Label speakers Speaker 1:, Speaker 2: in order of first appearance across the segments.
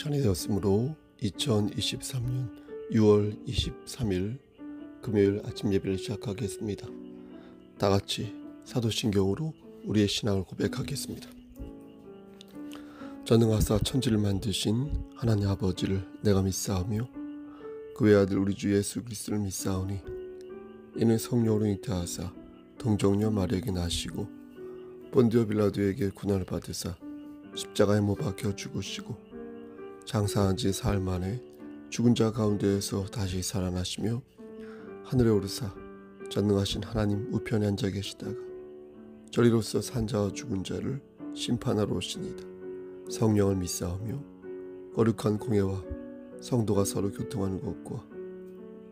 Speaker 1: 시간이 되었으므로 2023년 6월 23일 금요일 아침 예배를 시작하겠습니다. 다 같이 사도신경으로 우리의 신앙을 고백하겠습니다. 전능하사 천지를 만드신 하나님 아버지를 내가 믿사오며 그 외아들 우리 주 예수 그리스도를 믿사오니 이는 성령으로 잉태하사 동정녀 마리아에게 나시고 본디오 빌라도에게 고난을 받으사 십자가에 못 박혀 죽으시고 장사한 지 사흘 만에 죽은 자 가운데에서 다시 살아나시며 하늘에 오르사 전능하신 하나님 우편에 앉아 계시다가 저리로서 산 자와 죽은 자를 심판하러 오시니이다. 성령을 믿사오며 거룩한 공예와 성도가 서로 교통하는 것과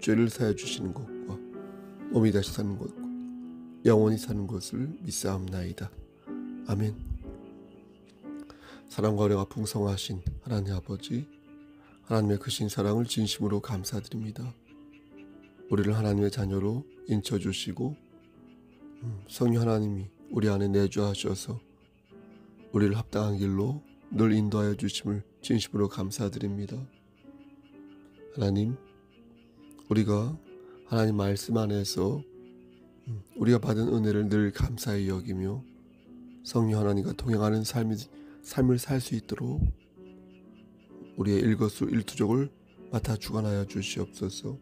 Speaker 1: 죄를 사해 주시는 것과 몸이 다시 사는 것과 영원히 사는 것을 믿사옵나이다. 아멘. 사랑과 은혜가 풍성하신 하나님 아버지, 하나님의 크신 사랑을 진심으로 감사드립니다. 우리를 하나님의 자녀로 인쳐주시고 성령 하나님이 우리 안에 내주하셔서 우리를 합당한 길로 늘 인도하여 주심을 진심으로 감사드립니다. 하나님, 우리가 하나님 말씀 안에서 우리가 받은 은혜를 늘 감사히 여기며 성령 하나님과 동행하는 삶을 살 수 있도록 우리의 일거수일투족을 맡아 주관하여 주시옵소서.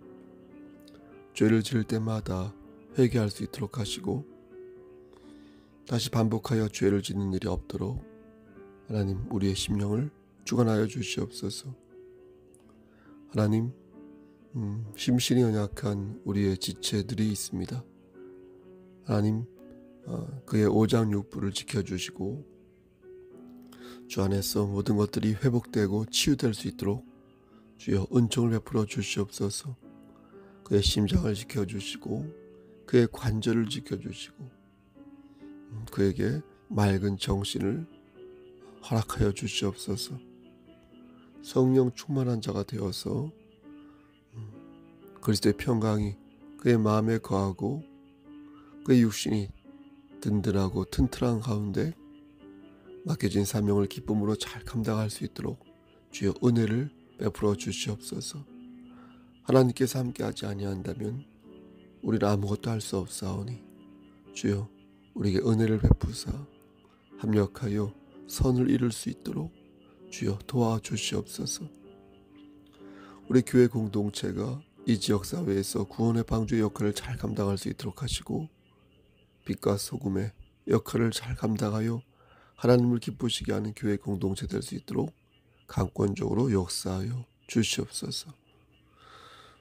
Speaker 1: 죄를 지을 때마다 회개할 수 있도록 하시고 다시 반복하여 죄를 짓는 일이 없도록 하나님 우리의 심령을 주관하여 주시옵소서. 하나님, 심신이 연약한 우리의 지체들이 있습니다. 하나님, 그의 오장육부를 지켜주시고 주 안에서 모든 것들이 회복되고 치유될 수 있도록 주여 은총을 베풀어 주시옵소서. 그의 심장을 지켜주시고 그의 관절을 지켜주시고 그에게 맑은 정신을 허락하여 주시옵소서. 성령 충만한 자가 되어서 그리스도의 평강이 그의 마음에 거하고 그의 육신이 든든하고 튼튼한 가운데 맡겨진 사명을 기쁨으로 잘 감당할 수 있도록 주여 은혜를 베풀어 주시옵소서. 하나님께서 함께하지 아니한다면 우리는 아무것도 할 수 없사오니 주여 우리에게 은혜를 베푸사 합력하여 선을 이룰 수 있도록 주여 도와주시옵소서. 우리 교회 공동체가 이 지역사회에서 구원의 방주의 역할을 잘 감당할 수 있도록 하시고 빛과 소금의 역할을 잘 감당하여 하나님을 기쁘시게 하는 교회 공동체 될 수 있도록 강권적으로 역사하여 주시옵소서.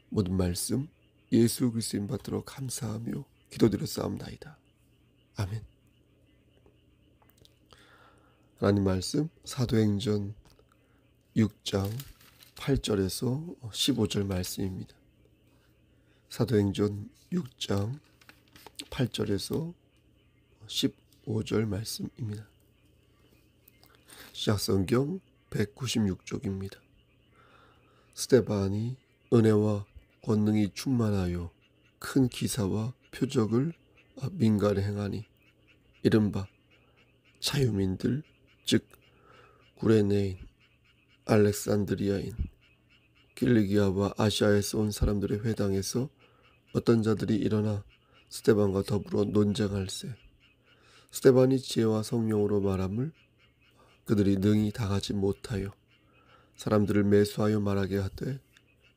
Speaker 1: 모든 말씀 예수 그리스도인 받들어 감사하며 기도드렸사옵나이다. 아멘. 하나님 말씀 사도행전 6장 8절에서 15절 말씀입니다. 사도행전 6장 8절에서 15절 말씀입니다. 시작성경 196쪽입니다. 스데반이 은혜와 권능이 충만하여 큰 기사와 표적을 민간에 행하니 이른바 자유민들 즉 구레네인, 알렉산드리아인, 길리기아와 아시아에서 온 사람들의 회당에서 어떤 자들이 일어나 스데반과 더불어 논쟁할세. 스데반이 지혜와 성령으로 말함을 그들이 능히 당하지 못하여 사람들을 매수하여 말하게 하되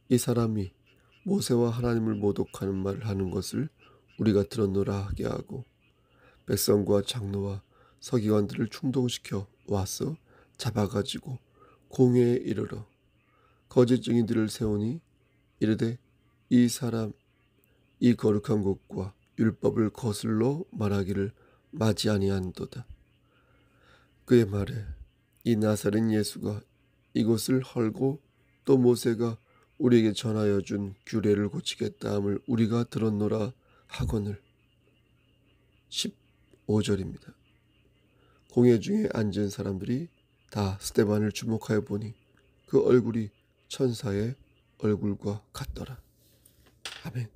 Speaker 1: 이 사람이 모세와 하나님을 모독하는 말을 하는 것을 우리가 들었노라 하게 하고 백성과 장로와 서기관들을 충동시켜 와서 잡아가지고 공회에 이르러 거짓 증인들을 세우니 이르되 이 사람 이 거룩한 곳과 율법을 거슬러 말하기를 마지 아니한도다. 그의 말에 이 나사렛 예수가 이곳을 헐고 또 모세가 우리에게 전하여 준 규례를 고치겠다 함을 우리가 들었노라 하거늘. 15절입니다. 공회 중에 앉은 사람들이 다 스데반을 주목하여 보니 그 얼굴이 천사의 얼굴과 같더라. 아멘.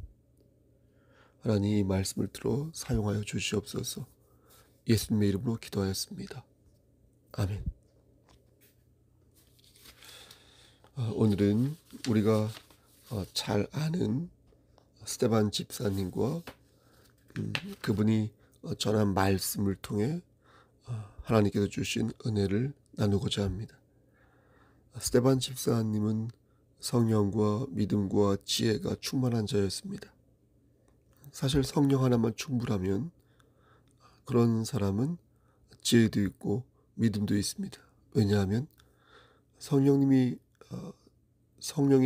Speaker 1: 하나님 이 말씀을 들어 사용하여 주시옵소서. 예수님의 이름으로 기도하였습니다. 아멘. 오늘은 우리가 잘 아는 스테반 집사님과 그분이 전한 말씀을 통해 하나님께서 주신 은혜를 나누고자 합니다. 스테반 집사님은 성령과 믿음과 지혜가 충만한 자였습니다. 사실 성령 하나만 충분하면 그런 사람은 지혜도 있고 믿음도 있습니다. 왜냐하면 성령이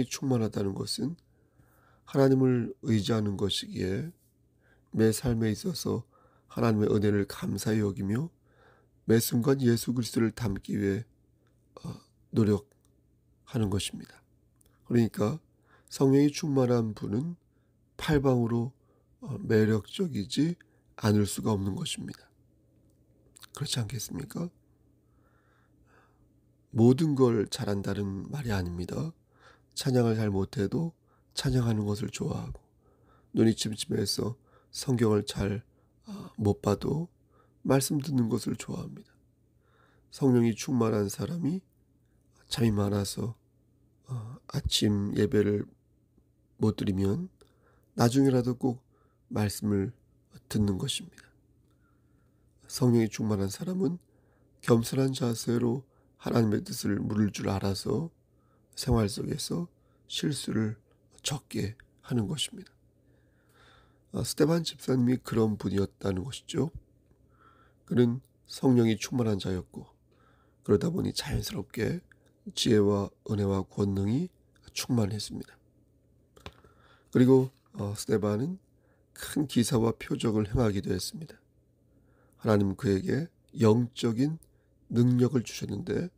Speaker 1: 충만하다는 것은 하나님을 의지하는 것이기에 매 삶에 있어서 하나님의 은혜를 감사히 여기며 매 순간 예수 그리스도를 닮기 위해 노력하는 것입니다. 그러니까 성령이 충만한 분은 팔방으로 매력적이지 않을 수가 없는 것입니다. 그렇지 않겠습니까? 모든 걸 잘한다는 말이 아닙니다. 찬양을 잘 못해도 찬양하는 것을 좋아하고, 눈이 침침해서 성경을 잘 못 봐도 말씀 듣는 것을 좋아합니다. 성령이 충만한 사람이 잠이 많아서 아침 예배를 못 드리면 나중에라도 꼭 말씀을 듣는 것입니다. 성령이 충만한 사람은 겸손한 자세로 하나님의 뜻을 물을 줄 알아서 생활 속에서 실수를 적게 하는 것입니다. 스테반 집사님이 그런 분이었다는 것이죠. 그는 성령이 충만한 자였고, 그러다 보니 자연스럽게 지혜와 은혜와 권능이 충만했습니다. 그리고 스테반은 큰 기사와 표적을 행하기도 했습니다. 하나님 그에게 영적인 능력을 주셨는데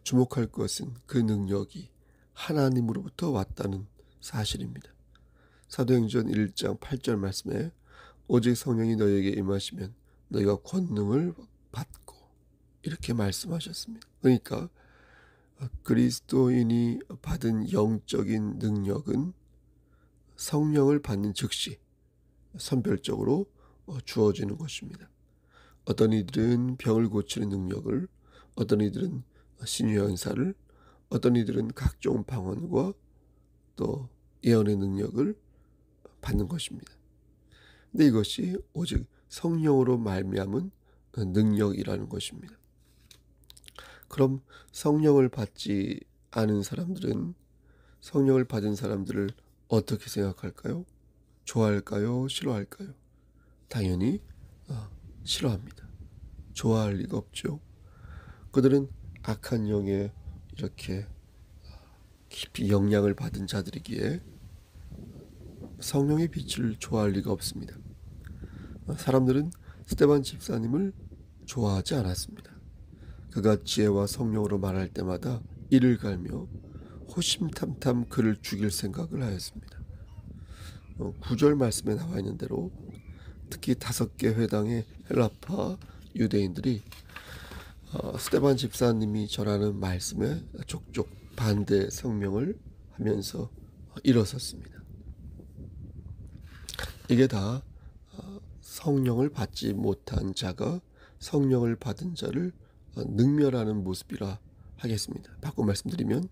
Speaker 1: 주목할 것은 그 능력이 하나님으로부터 왔다는 사실입니다. 사도행전 1장 8절 말씀에 오직 성령이 너희에게 임하시면 너희가 권능을 받고, 이렇게 말씀하셨습니다. 그러니까 그리스도인이 받은 영적인 능력은 성령을 받는 즉시 선별적으로 주어지는 것입니다. 어떤 이들은 병을 고치는 능력을, 어떤 이들은 신유의 은사를, 어떤 이들은 각종 방언과 또 예언의 능력을 받는 것입니다. 근데 이것이 오직 성령으로 말미암은 능력이라는 것입니다. 그럼 성령을 받지 않은 사람들은 성령을 받은 사람들을 어떻게 생각할까요? 좋아할까요? 싫어할까요? 당연히 싫어합니다. 좋아할 리가 없죠. 그들은 악한 영에 이렇게 깊이 영향을 받은 자들이기에 성령의 빛을 좋아할 리가 없습니다. 사람들은 스테반 집사님을 좋아하지 않았습니다. 그가 지혜와 성령으로 말할 때마다 이를 갈며 호심탐탐 그를 죽일 생각을 하였습니다. 9절 말씀에 나와 있는 대로 특히 5개 회당의 헬라파 유대인들이 스테반 집사님이 전하는 말씀에 족족 반대 성명을 하면서 일어섰습니다. 이게 다 성령을 받지 못한 자가 성령을 받은 자를 능멸하는 모습이라 하겠습니다. 바꿔 말씀드리면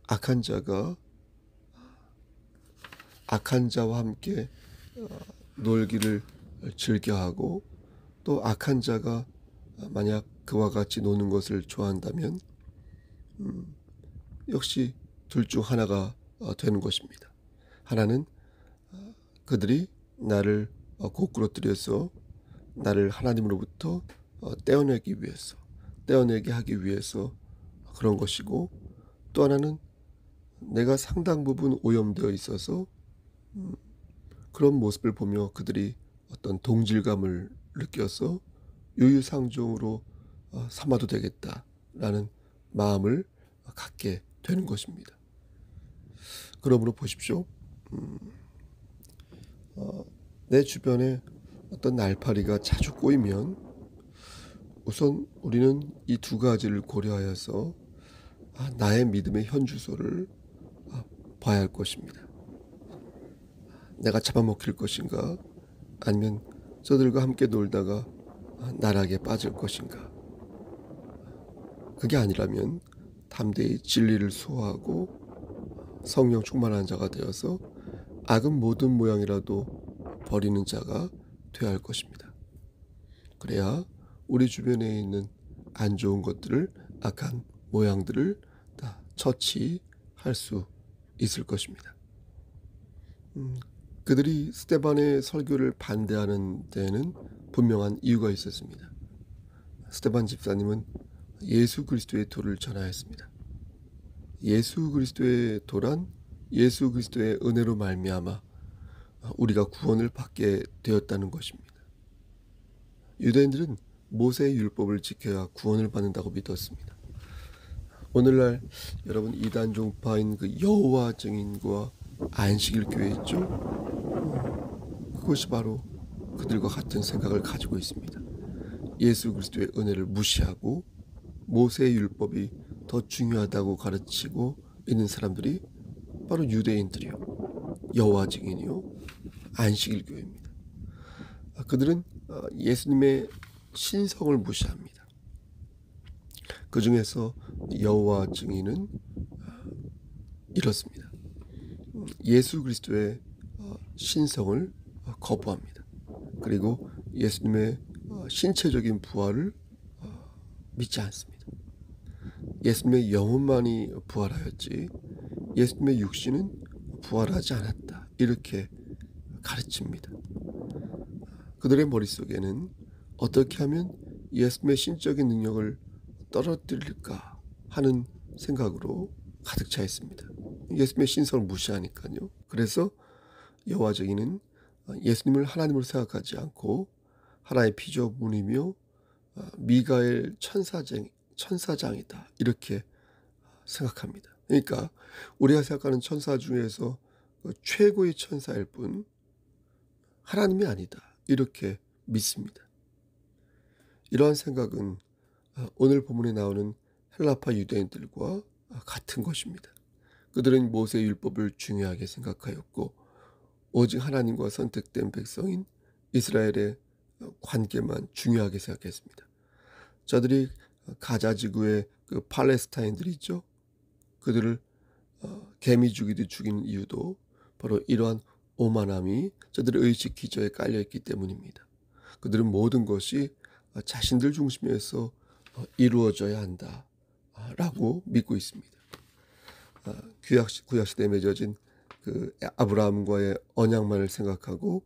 Speaker 1: 악한 자가 악한 자와 함께 놀기를 즐겨하고, 또 악한 자가 만약 그와 같이 노는 것을 좋아한다면 역시 둘 중 하나가 되는 것입니다. 하나는 그들이 나를 고꾸러뜨려서 나를 하나님으로부터 떼어내게 하기 위해서 그런 것이고, 또 하나는 내가 상당 부분 오염되어 있어서 그런 모습을 보며 그들이 어떤 동질감을 느껴서 유유상종으로 삼아도 되겠다라는 마음을 갖게 되는 것입니다. 그러므로 보십시오. 내 주변에 어떤 날파리가 자주 꼬이면 우선 우리는 이 두 가지를 고려하여서 나의 믿음의 현주소를 봐야 할 것입니다. 내가 잡아먹힐 것인가, 아니면 저들과 함께 놀다가 나락에 빠질 것인가. 그게 아니라면 담대히 진리를 수호하고 성령 충만한 자가 되어서 악은 모든 모양이라도 버리는 자가 되어야 할 것입니다. 그래야 우리 주변에 있는 안 좋은 것들을, 악한 모양들을 다 처치할 수 있을 것입니다. 그들이 스데반의 설교를 반대하는 데에는 분명한 이유가 있었습니다. 스데반 집사님은 예수 그리스도의 도를 전하였습니다. 예수 그리스도의 도란 예수 그리스도의 은혜로 말미암아 우리가 구원을 받게 되었다는 것입니다. 유대인들은 모세의 율법을 지켜야 구원을 받는다고 믿었습니다. 오늘날 여러분 이단 종파인 그 여호와 증인과 안식일 교회 있죠? 그것이 바로 그들과 같은 생각을 가지고 있습니다. 예수 그리스도의 은혜를 무시하고 모세의 율법이 더 중요하다고 가르치고 있는 사람들이 바로 유대인들이요, 여호와 증인이요, 안식일 교회입니다. 그들은 예수님의 신성을 무시합니다. 그 중에서 여호와 증인은 이렇습니다. 예수 그리스도의 신성을 거부합니다. 그리고 예수님의 신체적인 부활을 믿지 않습니다. 예수님의 영혼만이 부활하였지 예수님의 육신은 부활하지 않았다, 이렇게 가르칩니다. 그들의 머릿속에는 어떻게 하면 예수님의 신적인 능력을 떨어뜨릴까 하는 생각으로 가득 차 있습니다. 예수님의 신성을 무시하니까요. 그래서 여호와 증인은 예수님을 하나님으로 생각하지 않고 하나의 피조물이며 미가엘 천사장이다, 이렇게 생각합니다. 그러니까 우리가 생각하는 천사 중에서 최고의 천사일 뿐 하나님이 아니다, 이렇게 믿습니다. 이러한 생각은 오늘 본문에 나오는 헬라파 유대인들과 같은 것입니다. 그들은 모세의 율법을 중요하게 생각하였고 오직 하나님과 선택된 백성인 이스라엘의 관계만 중요하게 생각했습니다. 저들이 가자 지구의 그 팔레스타인들이 있죠. 그들을 개미 죽이듯 죽이는 이유도 바로 이러한 오만함이 저들의 의식 기저에 깔려있기 때문입니다. 그들은 모든 것이 자신들 중심에서 이루어져야 한다라고 믿고 있습니다. 구약시대에 맺어진 그 아브라함과의 언약만을 생각하고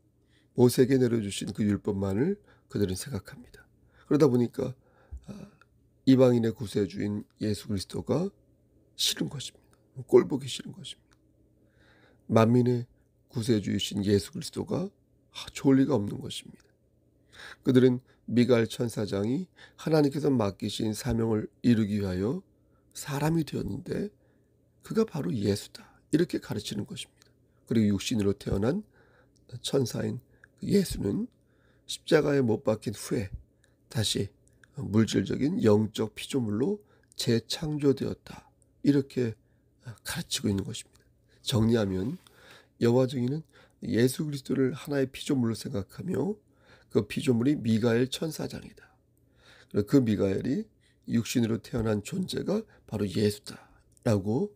Speaker 1: 모세에게 내려주신 그 율법만을 그들은 생각합니다. 그러다 보니까 이방인의 구세주인 예수 그리스도가 싫은 것입니다. 꼴보기 싫은 것입니다. 만민의 구세주이신 예수 그리스도가 좋을 리가 없는 것입니다. 그들은 미가엘 천사장이 하나님께서 맡기신 사명을 이루기 위하여 사람이 되었는데 그가 바로 예수다, 이렇게 가르치는 것입니다. 그리고 육신으로 태어난 천사인 예수는 십자가에 못 박힌 후에 다시 물질적인 영적 피조물로 재창조되었다, 이렇게 가르치고 있는 것입니다. 정리하면 여호와 증인은 예수 그리스도를 하나의 피조물로 생각하며 그 피조물이 미가엘 천사장이다. 그 미가엘이 육신으로 태어난 존재가 바로 예수다라고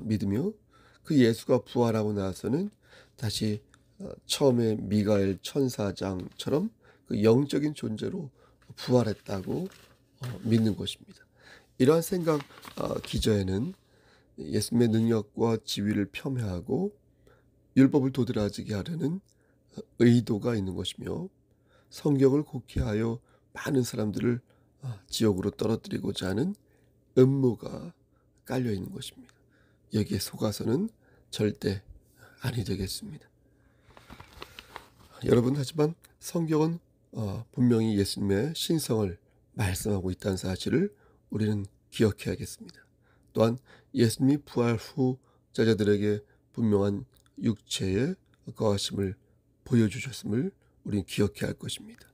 Speaker 1: 믿으며 그 예수가 부활하고 나서는 다시 처음에 미가엘 천사장처럼 그 영적인 존재로 부활했다고 믿는 것입니다. 이러한 생각 기저에는 예수님의 능력과 지위를 폄훼하고 율법을 도드라지게 하려는 의도가 있는 것이며 성경을 곡해하여 많은 사람들을 지옥으로 떨어뜨리고자 하는 음모가 깔려 있는 것입니다. 여기에 속아서는 절대 아니 되겠습니다. 여러분, 하지만 성경은 분명히 예수님의 신성을 말씀하고 있다는 사실을 우리는 기억해야겠습니다. 또한 예수님이 부활 후 제자들에게 분명한 육체의 거하심을 보여주셨음을 우리는 기억해야 할 것입니다.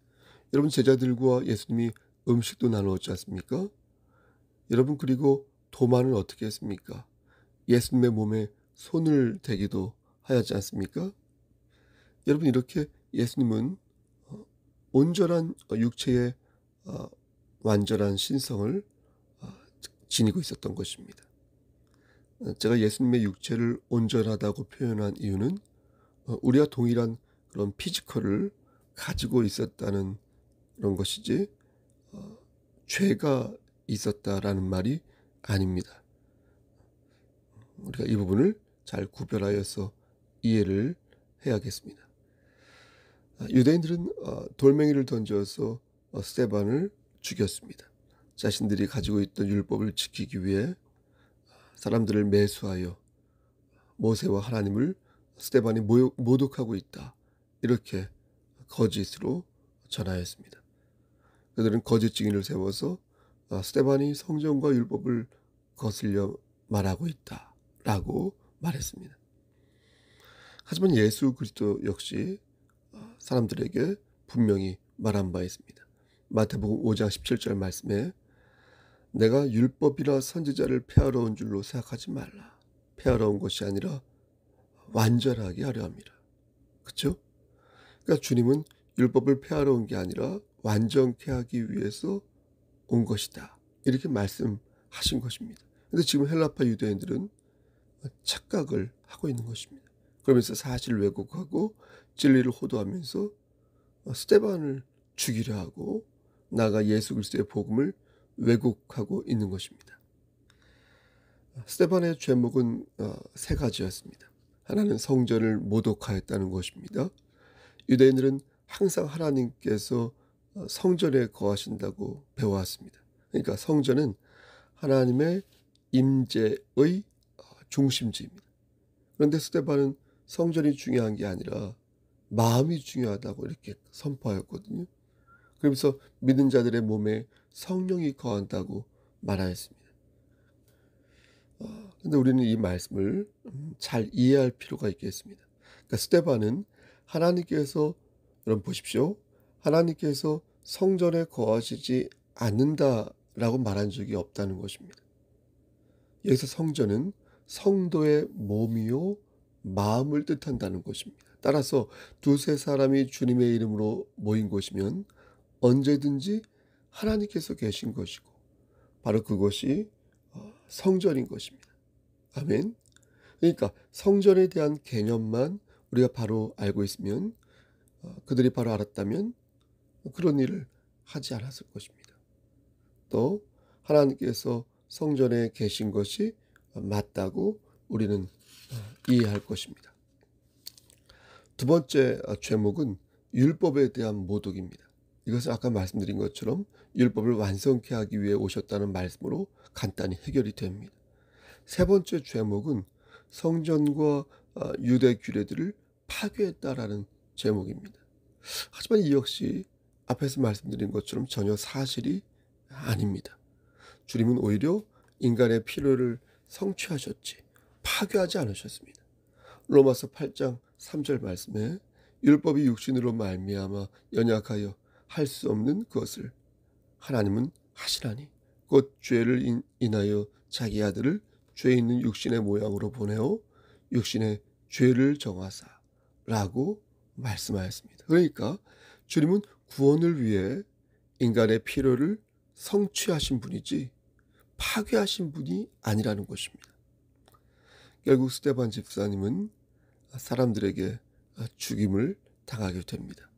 Speaker 1: 여러분, 제자들과 예수님이 음식도 나누었지 않습니까? 여러분, 그리고 도마는 어떻게 했습니까? 예수님의 몸에 손을 대기도 하였지 않습니까? 여러분, 이렇게 예수님은 온전한 육체의 완전한 신성을 지니고 있었던 것입니다. 제가 예수님의 육체를 온전하다고 표현한 이유는 우리와 동일한 그런 피지컬을 가지고 있었다는 그런 것이지 죄가 있었다라는 말이 아닙니다. 우리가 이 부분을 잘 구별하여서 이해를 해야겠습니다. 유대인들은 돌멩이를 던져서 스데반을 죽였습니다. 자신들이 가지고 있던 율법을 지키기 위해 사람들을 매수하여 모세와 하나님을 스데반이 모독하고 있다, 이렇게 거짓으로 전하였습니다. 그들은 거짓 증인을 세워서 스데반이 성전과 율법을 거슬려 말하고 있다라고 말했습니다. 하지만 예수 그리스도 역시 사람들에게 분명히 말한 바 있습니다. 마태복음 5장 17절 말씀에 내가 율법이나 선지자를 폐하러 온 줄로 생각하지 말라. 폐하러 온 것이 아니라 완전하게 하려 함이라. 그렇죠? 그러니까 주님은 율법을 폐하러 온 게 아니라 완전케 하기 위해서 온 것이다, 이렇게 말씀하신 것입니다. 그런데 지금 헬라파 유대인들은 착각을 하고 있는 것입니다. 그러면서 사실을 왜곡하고 진리를 호도하면서 스데반을 죽이려 하고 나아가 예수 그리스도의 복음을 왜곡하고 있는 것입니다. 스데반의 죄목은 세 가지였습니다. 하나는 성전을 모독하였다는 것입니다. 유대인들은 항상 하나님께서 성전에 거하신다고 배워왔습니다. 그러니까 성전은 하나님의 임재의 중심지입니다. 그런데 스데반은 성전이 중요한 게 아니라 마음이 중요하다고 이렇게 선포하였거든요. 그러면서 믿는 자들의 몸에 성령이 거한다고 말하였습니다. 그런데 우리는 이 말씀을 잘 이해할 필요가 있겠습니다. 그러니까 스데반은 하나님께서, 여러분 보십시오, 하나님께서 성전에 거하시지 않는다라고 말한 적이 없다는 것입니다. 여기서 성전은 성도의 몸이요 마음을 뜻한다는 것입니다. 따라서 두세 사람이 주님의 이름으로 모인 곳이면 언제든지 하나님께서 계신 것이고 바로 그것이 성전인 것입니다. 아멘. 그러니까 성전에 대한 개념만 우리가 바로 알고 있으면, 그들이 바로 알았다면 그런 일을 하지 않았을 것입니다. 또 하나님께서 성전에 계신 것이 맞다고 우리는 이해할 것입니다. 두 번째 죄목은 율법에 대한 모독입니다. 이것은 아까 말씀드린 것처럼 율법을 완성케 하기 위해 오셨다는 말씀으로 간단히 해결이 됩니다. 세 번째 죄목은 성전과 유대 규례들을 파괴했다라는 제목입니다. 하지만 이 역시 앞에서 말씀드린 것처럼 전혀 사실이 아닙니다. 주님은 오히려 인간의 필요를 성취하셨지 파괴하지 않으셨습니다. 로마서 8장 3절 말씀에 율법이 육신으로 말미암아 연약하여 할 수 없는 것을 하나님은 하시라니 곧 죄를 인하여 자기 아들을 죄 있는 육신의 모양으로 보내어 육신의 죄를 정하사 라고 말씀하였습니다. 그러니까 주님은 구원을 위해 인간의 필요를 성취하신 분이지 파괴하신 분이 아니라는 것입니다. 결국 스데반 집사님은 사람들에게 죽임을 당하게 됩니다.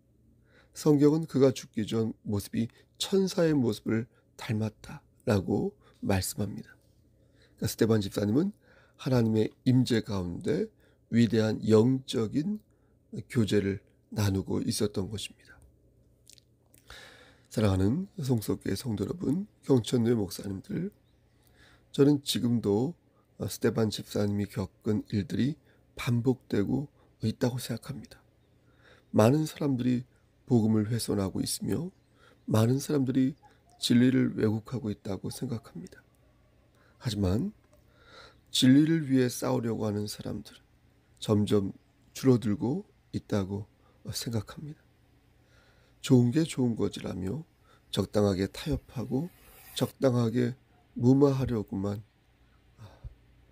Speaker 1: 성경은 그가 죽기 전 모습이 천사의 모습을 닮았다라고 말씀합니다. 그러니까 스데반 집사님은 하나님의 임재 가운데 위대한 영적인 교제를 나누고 있었던 것입니다. 사랑하는 성석교회 성도 여러분, 경천교회 목사님들, 저는 지금도 스데반 집사님이 겪은 일들이 반복되고 있다고 생각합니다. 많은 사람들이 복음을 훼손하고 있으며 많은 사람들이 진리를 왜곡하고 있다고 생각합니다. 하지만 진리를 위해 싸우려고 하는 사람들은 점점 줄어들고 있다고 생각합니다. 좋은 게 좋은 것이라며 적당하게 타협하고 적당하게 무마하려고만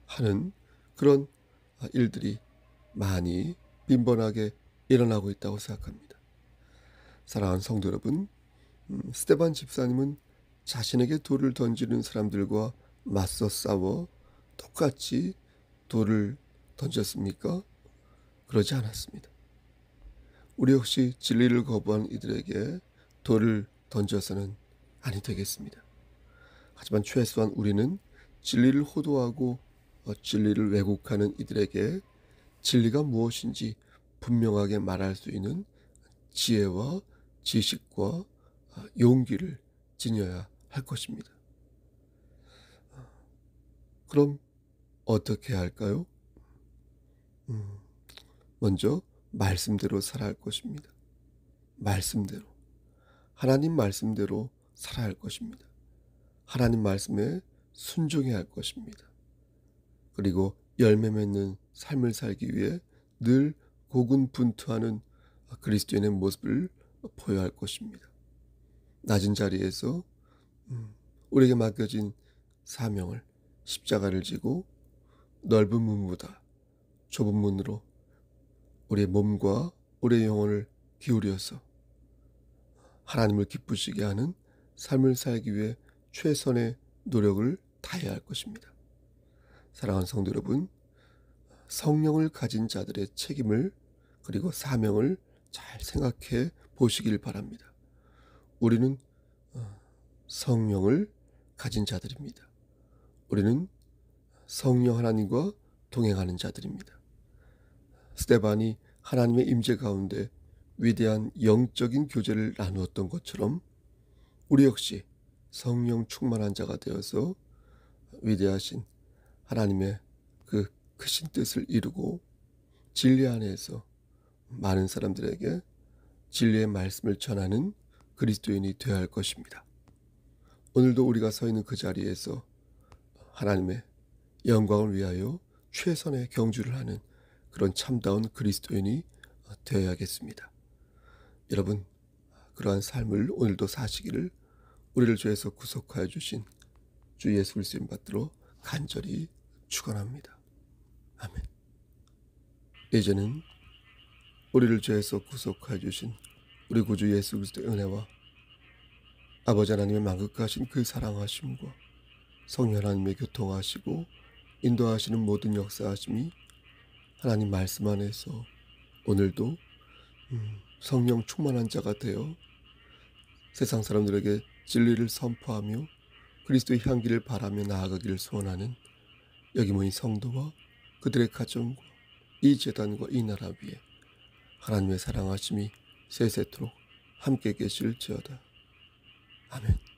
Speaker 1: 하는 그런 일들이 많이 빈번하게 일어나고 있다고 생각합니다. 사랑하는 성도 여러분, 스데반 집사님은 자신에게 돌을 던지는 사람들과 맞서 싸워 똑같이 돌을 던졌습니까? 그러지 않았습니다. 우리 역시 진리를 거부한 이들에게 돌을 던져서는 아니 되겠습니다. 하지만 최소한 우리는 진리를 호도하고 진리를 왜곡하는 이들에게 진리가 무엇인지 분명하게 말할 수 있는 지혜와 지식과 용기를 지녀야 할 것입니다. 그럼 어떻게 할까요? 먼저 말씀대로 살아야 할 것입니다. 말씀대로. 하나님 말씀대로 살아야 할 것입니다. 하나님 말씀에 순종해야 할 것입니다. 그리고 열매 맺는 삶을 살기 위해 늘 고군분투하는 그리스도인의 모습을 보여야 할 것입니다. 낮은 자리에서 우리에게 맡겨진 사명을 십자가를 지고 넓은 문보다 좁은 문으로 우리의 몸과 우리의 영혼을 기울여서 하나님을 기쁘시게 하는 삶을 살기 위해 최선의 노력을 다해야 할 것입니다. 사랑하는 성도 여러분, 성령을 가진 자들의 책임을 그리고 사명을 잘 생각해 보시길 바랍니다. 우리는 성령을 가진 자들입니다. 우리는 성령 하나님과 동행하는 자들입니다. 스데반이 하나님의 임재 가운데 위대한 영적인 교제를 나누었던 것처럼 우리 역시 성령 충만한 자가 되어서 위대하신 하나님의 그 크신 뜻을 이루고 진리 안에서 많은 사람들에게 진리의 말씀을 전하는 그리스도인이 되어야 할 것입니다. 오늘도 우리가 서 있는 그 자리에서 하나님의 영광을 위하여 최선의 경주를 하는 그런 참다운 그리스도인이 되어야겠습니다. 여러분, 그러한 삶을 오늘도 사시기를 우리를 죄에서 구속하여 주신 주 예수 그리스도인 받들어 간절히 축원합니다. 아멘. 이제는 우리를 죄에서 구속하여 주신 우리 구주 예수 그리스도의 은혜와 아버지 하나님의 만극하신 그 사랑하심과 성령 하나님의 교통하시고 인도하시는 모든 역사하심이 하나님 말씀 안에서 오늘도 성령 충만한 자가 되어 세상 사람들에게 진리를 선포하며 그리스도의 향기를 바라며 나아가기를 소원하는 여기 모인 성도와 그들의 가정과 이 재단과 이 나라 위에 하나님의 사랑하심이 세세토록 함께 계실지어다. 아멘.